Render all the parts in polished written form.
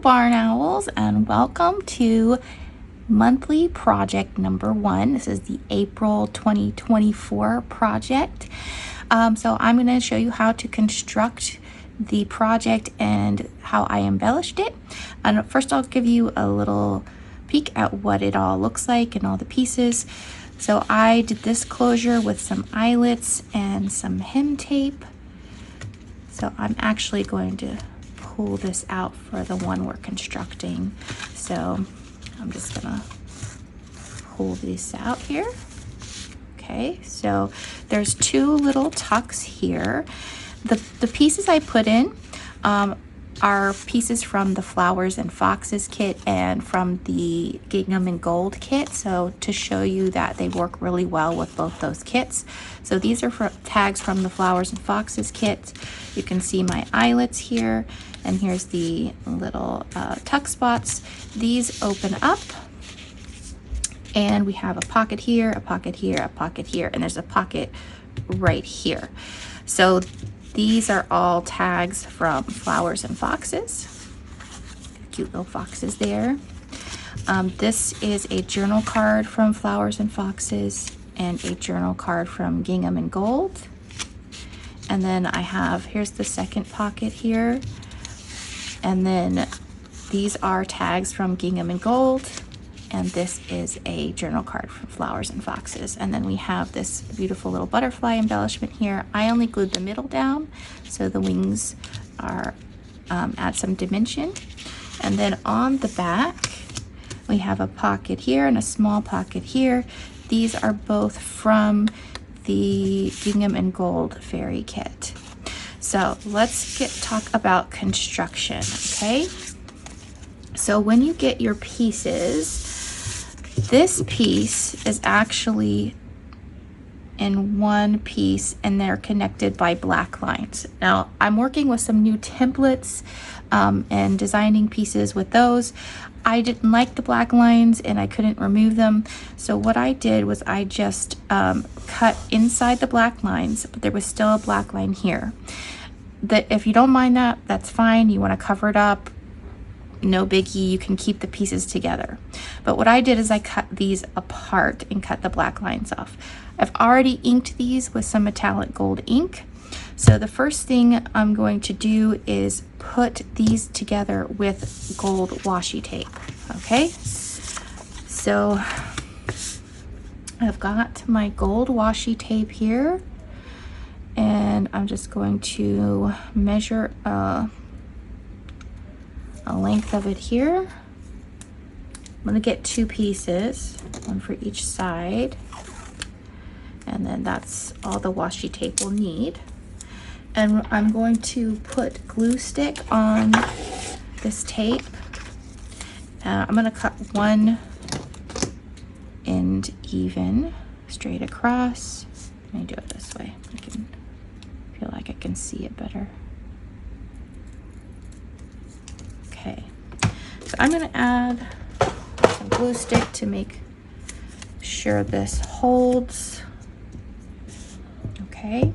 Barn Owls, and welcome to monthly project number 1. This is the April 2024 project. So I'm going to show you how to construct the project and how I embellished it. And first I'll give you a little peek at what it all looks like and all the pieces. So I did this closure with some eyelets and some hem tape. So I'm actually going to pull this out for the one we're constructing. So I'm just gonna pull this out here. Okay, so there's 2 little tucks here. The pieces I put in are pieces from the Flowers and Foxes kit and from the Gingham Gold kit, so to show you that they work really well with both those kits. So these are tags from the Flowers and Foxes kit. You can see my eyelets here, and here's the little tuck spots. These open up, and we have a pocket here, a pocket here, a pocket here, and there's a pocket right here. So these are all tags from Flowers and Foxes. Cute little foxes there. This is a journal card from Flowers and Foxes and a journal card from Gingham Gold. And then I have, here's the second pocket here. And then these are tags from Gingham Gold. And this is a journal card from Flowers and Foxes. And then we have this beautiful little butterfly embellishment here. I only glued the middle down so the wings are add some dimension. And then on the back, we have a pocket here and a small pocket here. These are both from the Gingham Gold fairy kit. So let's talk about construction, okay? So when you get your pieces, this piece is actually in one piece and they're connected by black lines. Now I'm working with some new templates and designing pieces with those. I didn't like the black lines and I couldn't remove them. So what I did was I just cut inside the black lines, but there was still a black line here. If you don't mind that, that's fine. You want to cover it up, no biggie, you can keep the pieces together. But what I did is I cut these apart and cut the black lines off. I've already inked these with some metallic gold ink. So the first thing I'm going to do is put these together with gold washi tape, okay? So I've got my gold washi tape here, and I'm just going to measure a length of it here. I'm going to get 2 pieces, one for each side, and then that's all the washi tape we'll need. And I'm going to put glue stick on this tape. I'm going to cut one end even straight across. Let me do it this way. I can feel like I can see it better. Okay, so I'm going to add some glue stick to make sure this holds. Okay,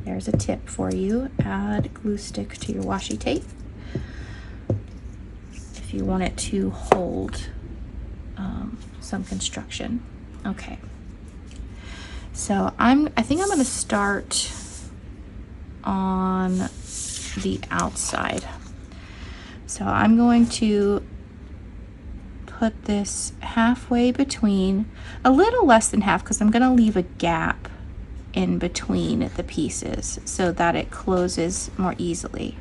there's a tip for you. Add glue stick to your washi tape if you want it to hold some construction. Okay, so I think I'm going to start on the outside. So I'm going to put this halfway between, a little less than half, because I'm going to leave a gap in between the pieces so that it closes more easily.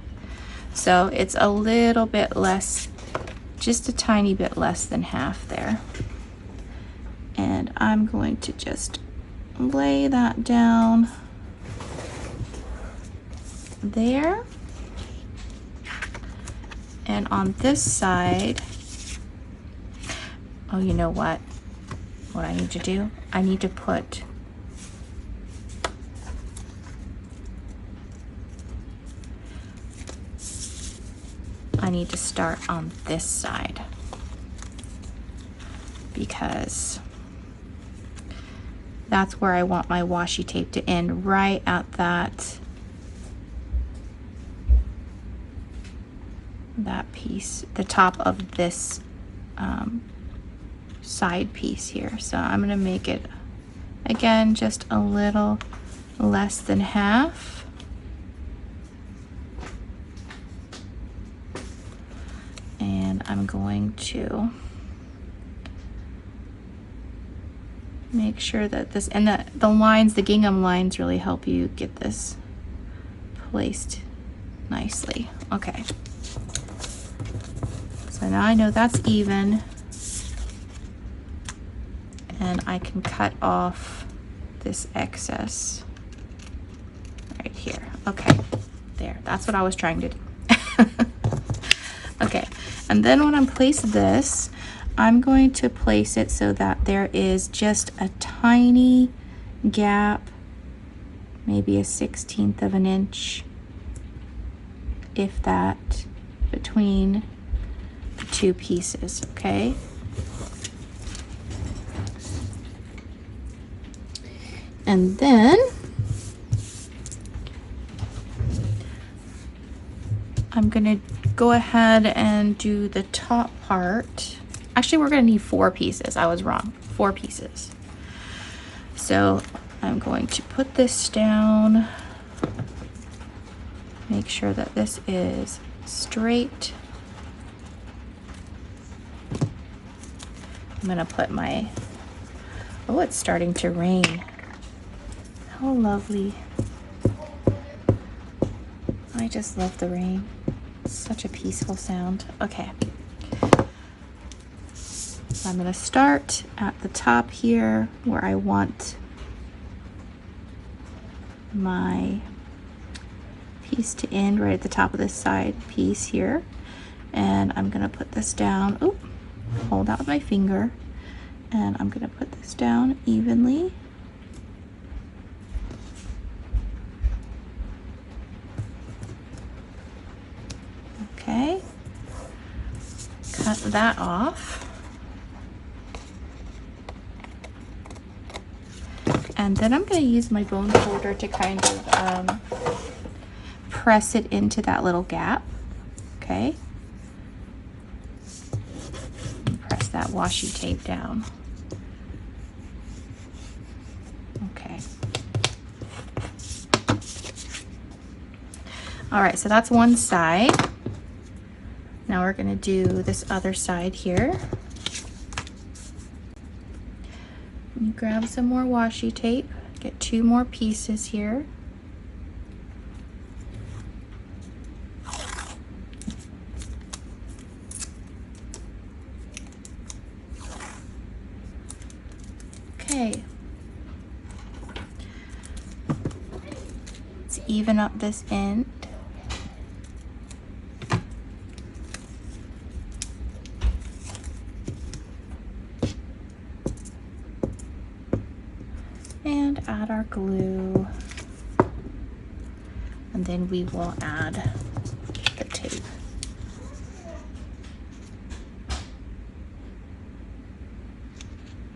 So it's a little bit less, just a tiny bit less than half there. And I'm going to just lay that down there. And on this side, oh, you know what I need to do? I need to put start on this side, because that's where I want my washi tape to end, right at that that piece, the top of this side piece here. So I'm gonna make it, again, just a little less than half. And I'm going to make sure that this, and the lines, the gingham lines really help you get this placed nicely. Okay. So now I know that's even, and I can cut off this excess right here. Okay, there, that's what I was trying to do. Okay, and then when I place this, I'm going to place it so that there is just a tiny gap, maybe a 1/16 of an inch, if that, between the two pieces, okay? And then I'm gonna go ahead and do the top part. Actually, we're gonna need 4 pieces. I was wrong, 4 pieces. So I'm going to put this down, make sure that this is straight. I'm gonna put my, oh, it's starting to rain. How lovely. I just love the rain. It's such a peaceful sound. Okay. So I'm gonna start at the top here where I want my piece to end, right at the top of this side piece here. And I'm gonna put this down, oop, hold out with my finger, and I'm gonna put this down evenly. Okay, cut that off. And then I'm going to use my bone folder to kind of press it into that little gap. Okay. And press that washi tape down. Okay. All right, so that's one side. Now we're going to do this other side here. You grab some more washi tape, get 2 more pieces here. Okay. Let's even up this end. And add our glue, and then we will add the tape.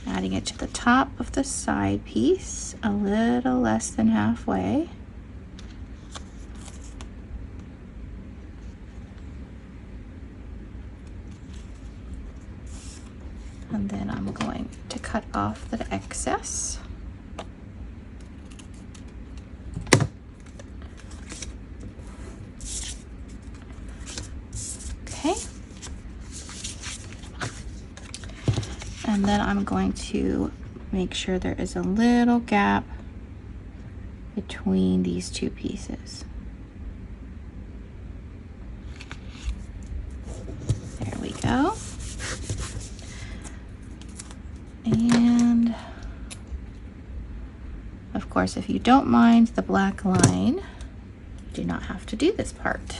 Adding it to the top of the side piece, a little less than halfway. And then I'm going to cut off the excess. And then I'm going to make sure there is a little gap between these 2 pieces. There we go. And of course, if you don't mind the black line, you do not have to do this part.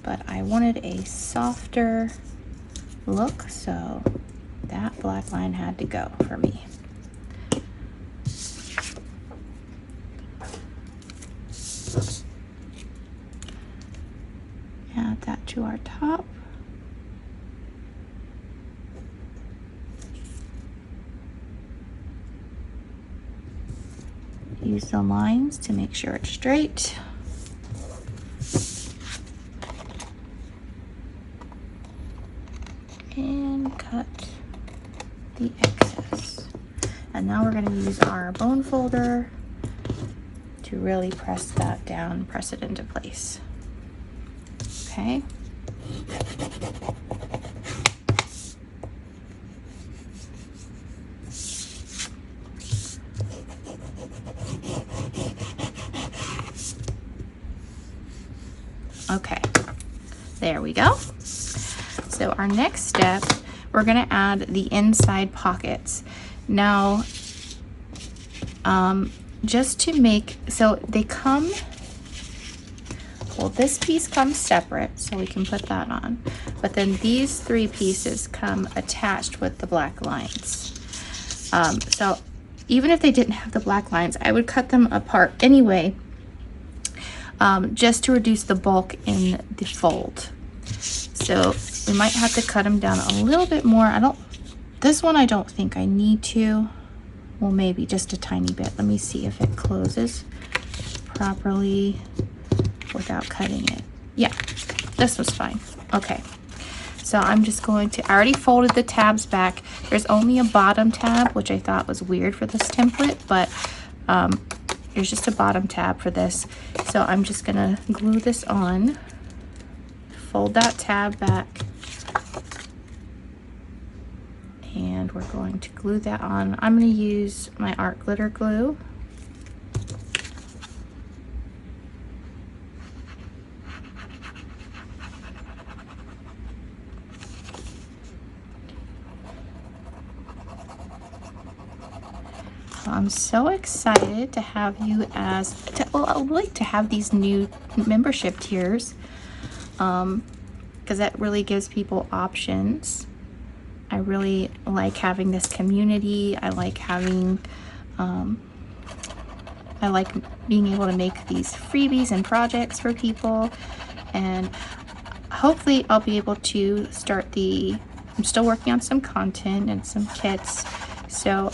But I wanted a softer look, so that black line had to go for me. Add that to our top. use the lines to make sure it's straight. And cut the excess. And now we're going to use our bone folder to really press that down, press it into place. Okay. Okay, there we go. So our next step, we're gonna add the inside pockets. Now, just to make, so they come, well, this piece comes separate, so we can put that on. But then these three pieces come attached with the black lines. So even if they didn't have the black lines, I would cut them apart anyway, just to reduce the bulk in the fold. So we might have to cut them down a little bit more. This one I don't think I need to. Well, maybe just a tiny bit. Let me see if it closes properly without cutting it. Yeah, this was fine. Okay, so I'm just going to, I already folded the tabs back. There's only a bottom tab, which I thought was weird for this template, but there's just a bottom tab for this. So I'm just gonna glue this on, fold that tab back, and we're going to glue that on. I'm gonna use my art glitter glue. I'm so excited to have you well, I would like to have these new membership tiers, because that really gives people options. I really like having this community. I like having, I like being able to make these freebies and projects for people, and hopefully I'll be able to start I'm still working on some content and some kits, so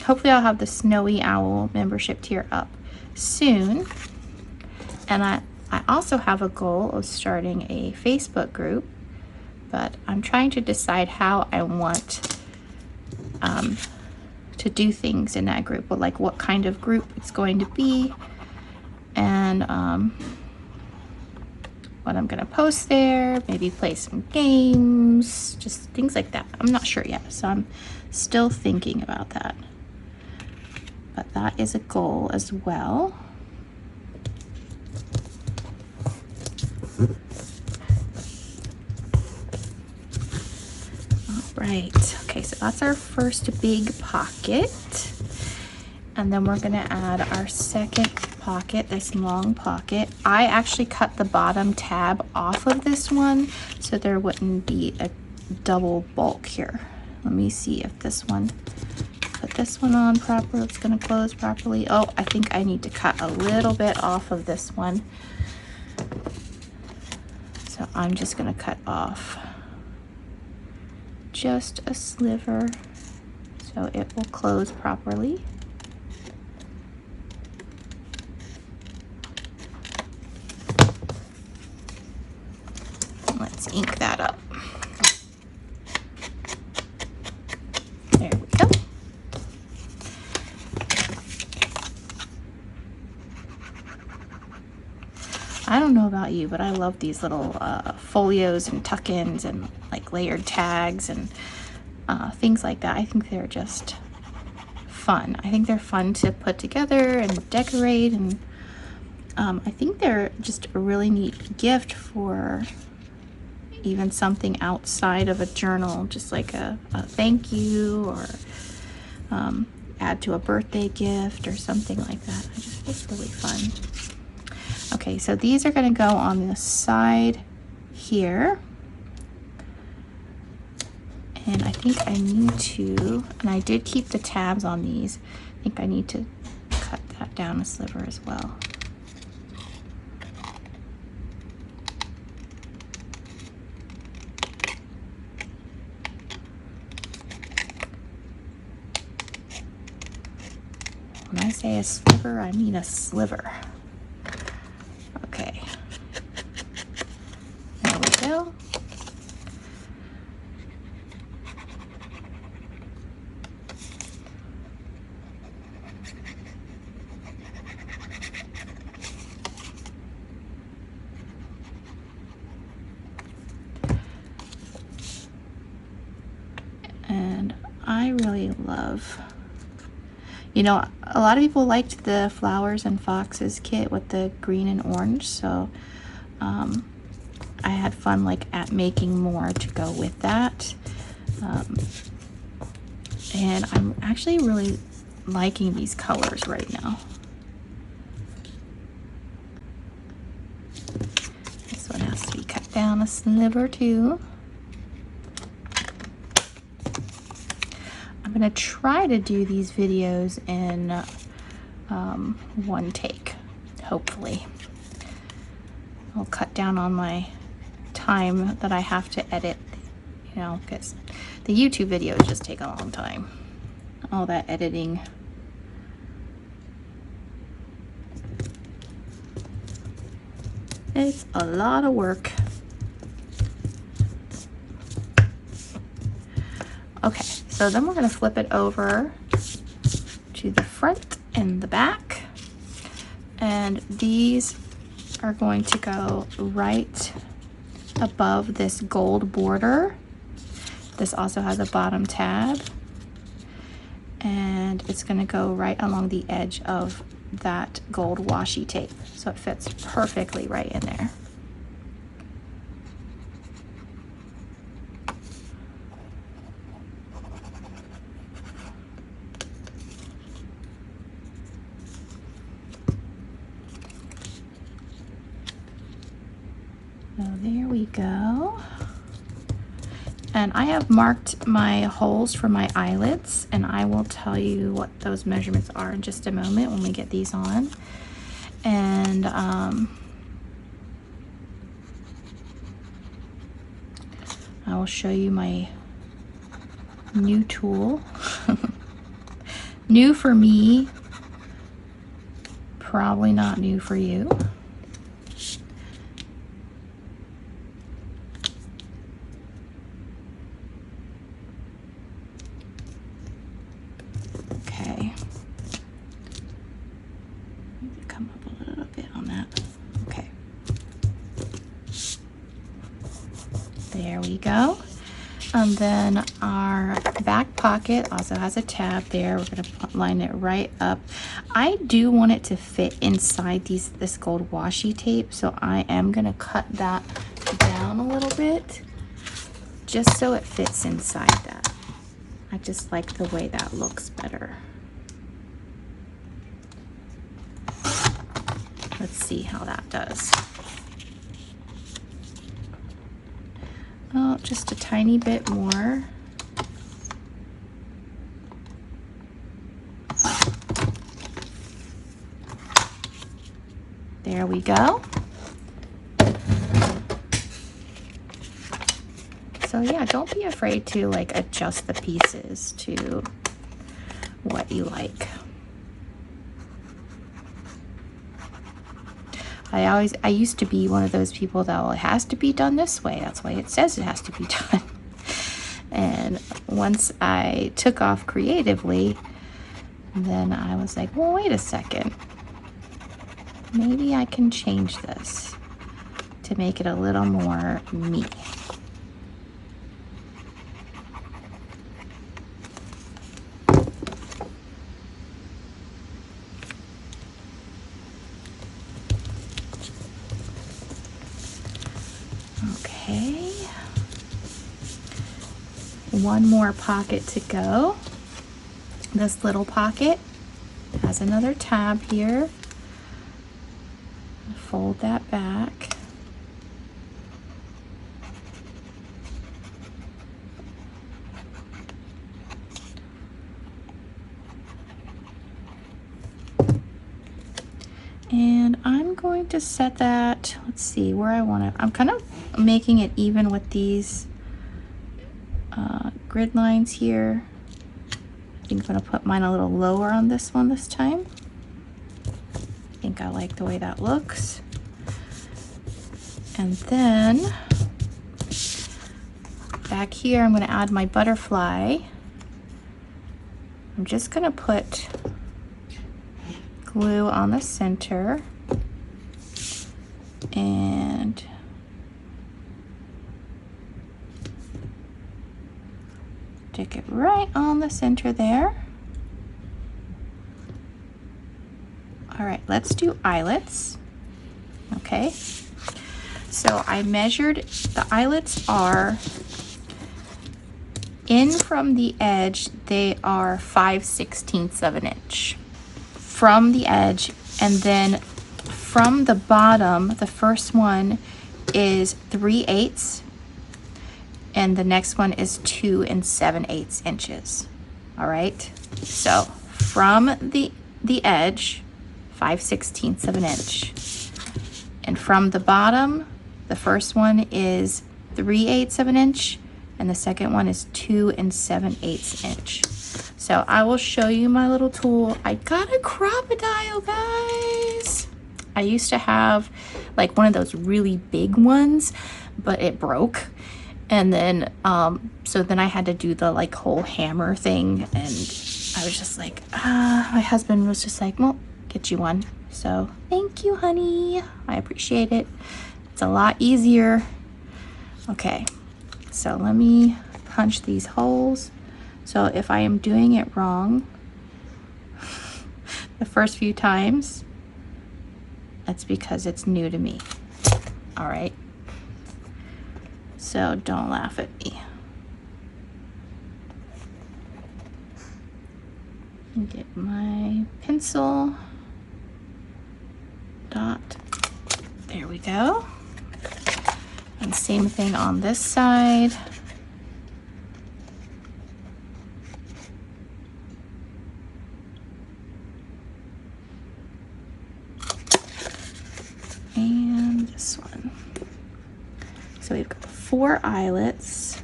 hopefully I'll have the Snowy Owl membership tier up soon. And I also have a goal of starting a Facebook group, but I'm trying to decide how I want to do things in that group, but like what kind of group it's going to be, and what I'm gonna post there, maybe play some games, just things like that. I'm not sure yet, so I'm still thinking about that. But that is a goal as well. All right, okay, so that's our first big pocket. And then we're gonna add our second pocket, this long pocket. I actually cut the bottom tab off of this one so there wouldn't be a double bulk here. Let me see if this one, put this one on proper, it's gonna close properly. Oh, I think I need to cut a little bit off of this one. So I'm just gonna cut off just a sliver so it will close properly. Let's ink that up. There we go. I don't know about you, but I love these little folios and tuck-ins and like layered tags and things like that. I think they're just fun. I think they're fun to put together and decorate, and I think they're just a really neat gift for even something outside of a journal, just like a thank you, or add to a birthday gift or something like that. I just think it's really fun. Okay, so these are going to go on the side here. And I think I need to, and I did keep the tabs on these, I think I need to cut that down a sliver as well. When I say a sliver, I mean a sliver. Okay. There we go. And I really love, you know, a lot of people liked the Flowers and Foxes kit with the green and orange, so I had fun like at making more to go with that. And I'm actually really liking these colors right now. This one has to be cut down a sliver too. I'm gonna try to do these videos in one take, hopefully. I'll cut down on my time that I have to edit, you know, because the YouTube videos just take a long time. All that editing. It's a lot of work. Okay, so then we're going to flip it over to the front and the back. And these are going to go right above this gold border. This also has a bottom tab. And it's going to go right along the edge of that gold washi tape. So it fits perfectly right in there. So there we go. And I have marked my holes for my eyelets, and I will tell you what those measurements are in just a moment when we get these on. And I will show you my new tool. New for me, probably not new for you. There we go. And then our back pocket also has a tab there. We're going to line it right up. I do want it to fit inside this gold washi tape, so I am going to cut that down a little bit just so it fits inside that. I just like the way that looks better. Let's see how that does. Oh, just a tiny bit more. There we go. So yeah, don't be afraid to like adjust the pieces to what you like. I used to be one of those people that, well, it has to be done this way. That's why it says it has to be done. And once I took off creatively, then I was like, well, wait a second. Maybe I can change this to make it a little more me. Okay, one more pocket to go. This little pocket has another tab here. Fold that back. And I'm going to set that, let's see where I want it. I'm kind of making it even with these grid lines here. I think I'm gonna put mine a little lower on this one this time. I think I like the way that looks. And then back here, I'm gonna add my butterfly. I'm just gonna put glue on the center and stick it right on the center there. All right, let's do eyelets. Okay, so I measured, the eyelets are in from the edge, they are 5/16 of an inch from the edge, and then from the bottom, the first one is 3/8, and the next one is 2 7/8 inches. All right, so from the edge, 5/16 of an inch, and from the bottom, the first one is 3/8 of an inch, and the second one is 2 7/8 inch. So I will show you my little tool. I got a crocodile, guys. I used to have like one of those really big ones, but it broke. And then, so then I had to do the like whole hammer thing. And I was just like, my husband was just like, well, get you one. So thank you, honey. I appreciate it. It's a lot easier. Okay, so let me punch these holes. So if I am doing it wrong the first few times, that's because it's new to me. All right, so don't laugh at me. Get my pencil dot. There we go. And same thing on this side. And this one. So we've got 4 eyelets.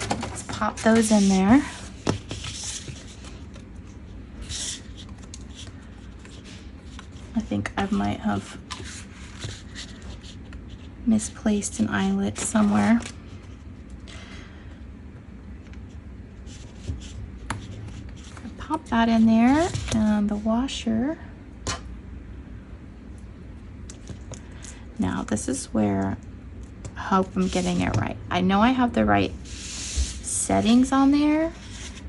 Let's pop those in there. I think I might have misplaced an eyelet somewhere. Pop that in there, and the washer. Now this is where I hope I'm getting it right. I know I have the right settings on there,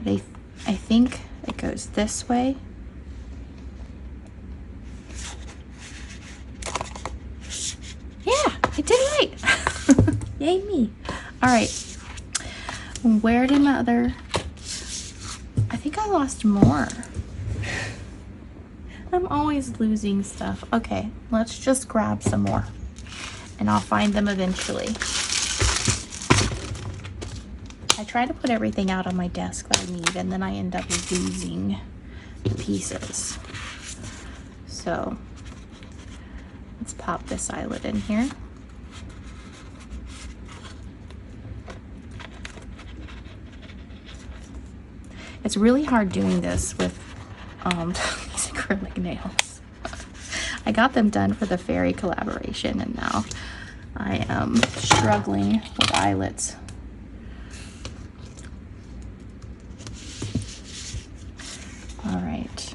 but I think it goes this way. Yeah, I did it right. Yay me. All right, where did my other, I think I lost more. I'm always losing stuff. Okay, let's just grab some more and I'll find them eventually. I try to put everything out on my desk that I need, and then I end up losing the pieces. So let's pop this eyelet in here. It's really hard doing this with these acrylic nails. I got them done for the fairy collaboration, and now I am struggling with eyelets. All right.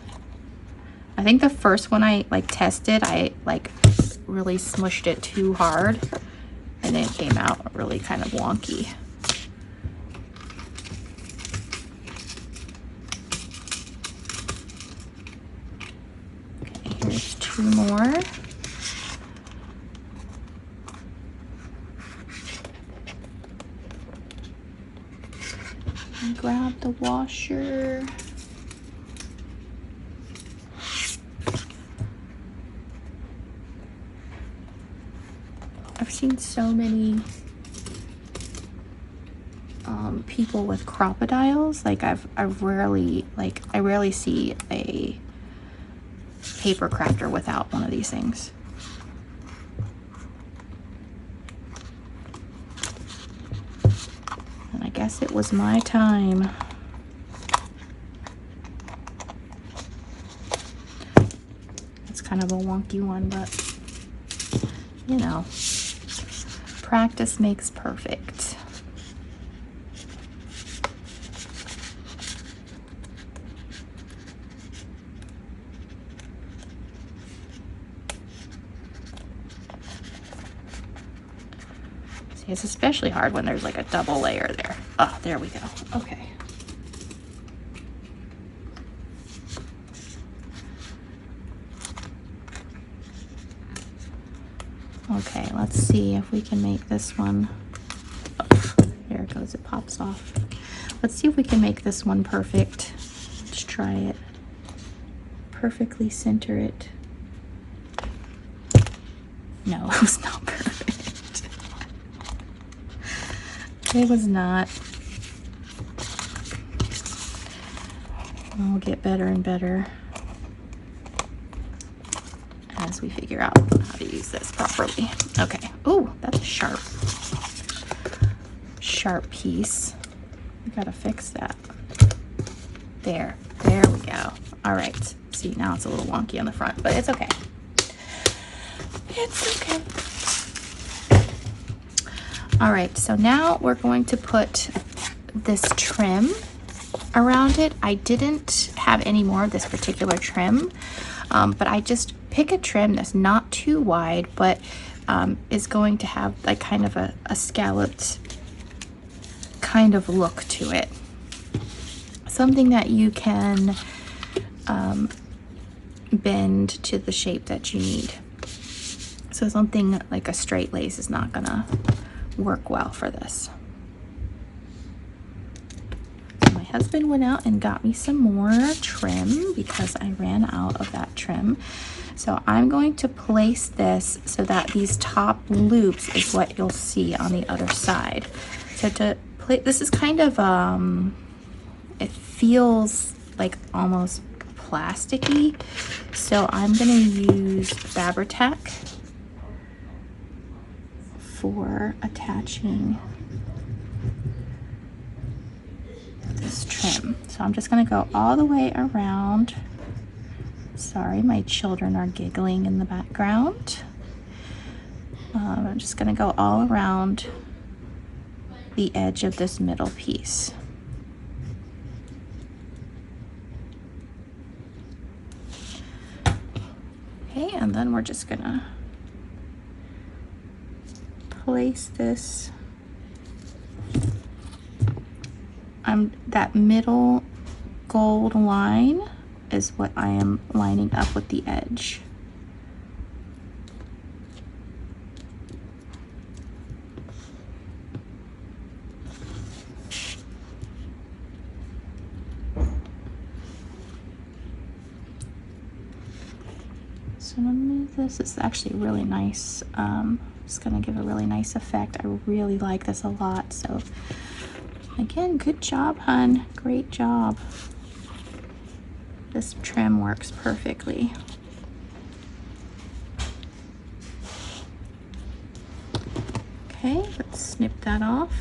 I think the first one I like tested, I like really smushed it too hard, and it came out really kind of wonky. Here's 2 more. And grab the washer. I've seen so many people with crocodiles. Like I rarely see a paper crafter without one of these things. guess it was my time. It's kind of a wonky one, but you know, practice makes perfect. See, it's especially hard when there's like a double layer there. Oh, there we go. Okay. Okay, let's see if we can make this one. Oh, there it goes, it pops off. Let's see if we can make this one perfect. Let's try it. Perfectly center it. No, it was not perfect. It was not. We'll get better and better as we figure out how to use this properly. Okay. Oh, that's a sharp piece. We gotta fix that. There we go. All right. See, now it's a little wonky on the front, but it's okay. It's okay. All right, so now we're going to put this trim around it. I didn't have any more of this particular trim, but I just pick a trim that's not too wide, but is going to have like kind of a scalloped kind of look to it. Something that you can bend to the shape that you need. So something like a straight lace is not gonna work well for this. So my husband went out and got me some more trim because I ran out of that trim. So I'm going to place this so that these top loops is what you'll see on the other side. So to place, this is kind of, it feels like almost plasticky. So I'm gonna use Fabri-Tac for attaching this trim. So I'm just going to go all the way around. Sorry, my children are giggling in the background. I'm just going to go all around the edge of this middle piece. Okay, and then we're just going to place this, that middle gold line is what I am lining up with the edge. So I'm gonna move this. It's actually really nice. It's gonna give a really nice effect. I really like this a lot. So again, good job, hun. Great job. This trim works perfectly. Okay, let's snip that off.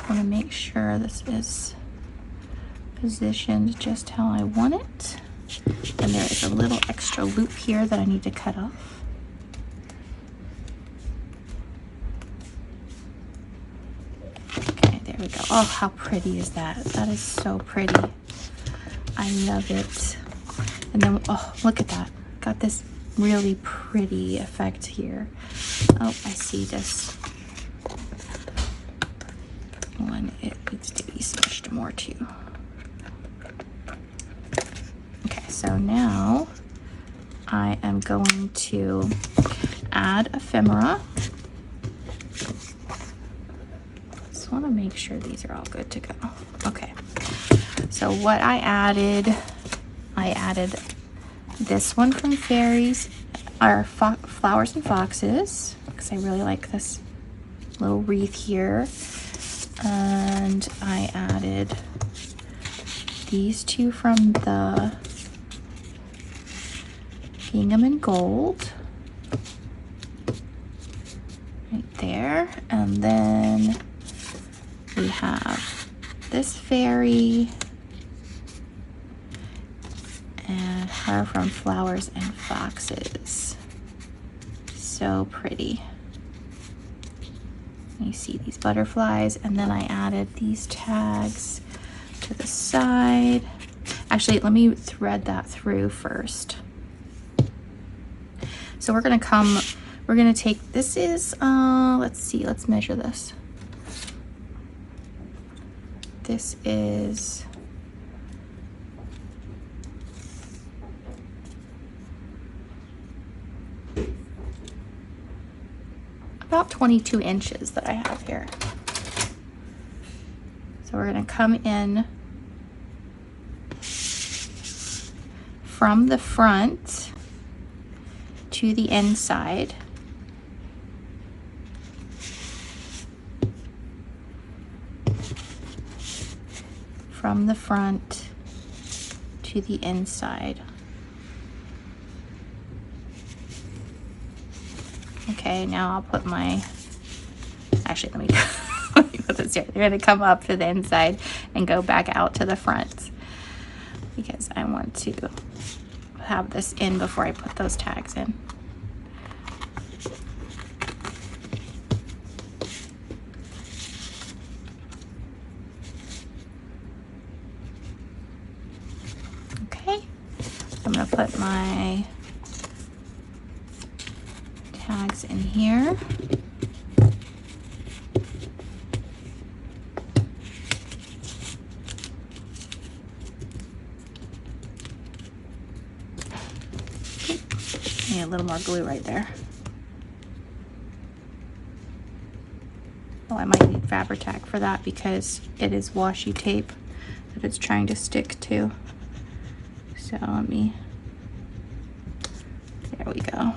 Want to make sure this is positioned just how I want it. And there is a little extra loop here that I need to cut off. Okay, there we go. Oh, how pretty is that? That is so pretty. I love it. And then, oh, look at that. Got this really pretty effect here. Oh, I see this one. It needs to be smushed more too. Okay, so now I am going to add ephemera. Just want to make sure these are all good to go. Okay, so what I added this one from Fairies, or Flowers and Foxes, because I really like this little wreath here. And I added these two from the Gingham Gold right there. And then we have this fairy and her from Flowers and Foxes. So pretty. You see these butterflies, and then I added these tags to the side. Actually, let me thread that through first. So we're gonna take, this is, let's see, let's measure this. This is about 22 inches that I have here. So we're gonna come in from the front to the inside. From the front to the inside. Okay, now I'll put my, actually let me, let me put this here. They're gonna come up to the inside and go back out to the front because I want to have this in before I put those tags in. Okay, I'm gonna put my tags in here. Need a little more glue right there. Oh, I might need Fabri-Tac for that because it is washi tape that it's trying to stick to. So let me, there we go.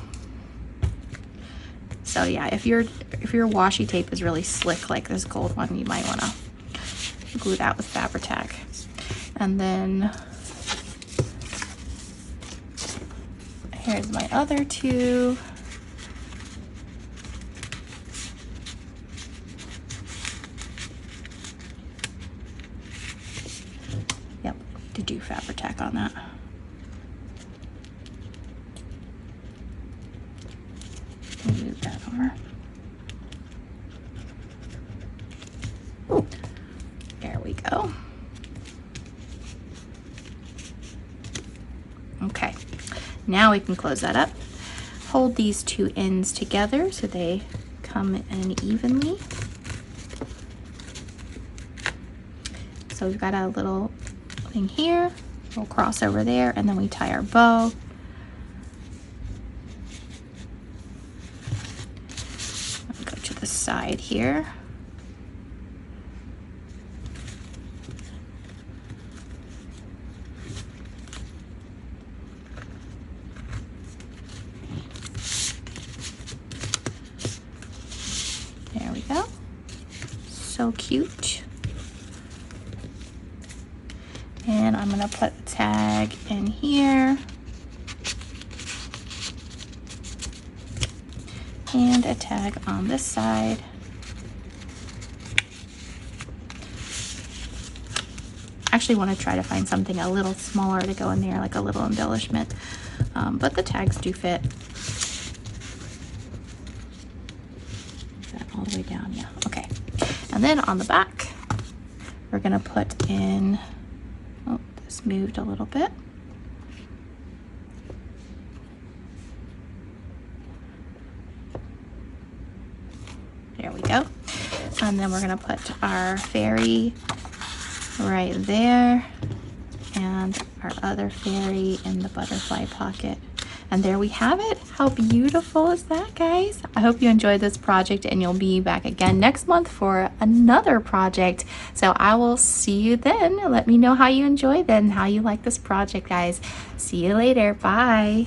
So yeah, if your washi tape is really slick like this gold one, you might want to glue that with Fabri-Tac. And then here's my other two. Yep, to do Fabri-Tac on that. Move that over. There we go. Okay, now we can close that up. Hold these two ends together so they come in evenly. So we've got a little thing here, we'll cross over there, and then we tie our bow. Go to the side here. There we go. So cute. And I'm gonna put a tag in here. And a tag on this side. Actually want to try to find something a little smaller to go in there, like a little embellishment. But the tags do fit. Is that all the way down? Yeah, okay. And then on the back, we're gonna put in, oh, this moved a little bit. There we go. And then we're gonna put our fairy right there and our other fairy in the butterfly pocket. And there we have it. How beautiful is that, guys? I hope you enjoyed this project and you'll be back again next month for another project. So I will see you then. Let me know how you enjoyed it and how you like this project, guys. See you later. Bye.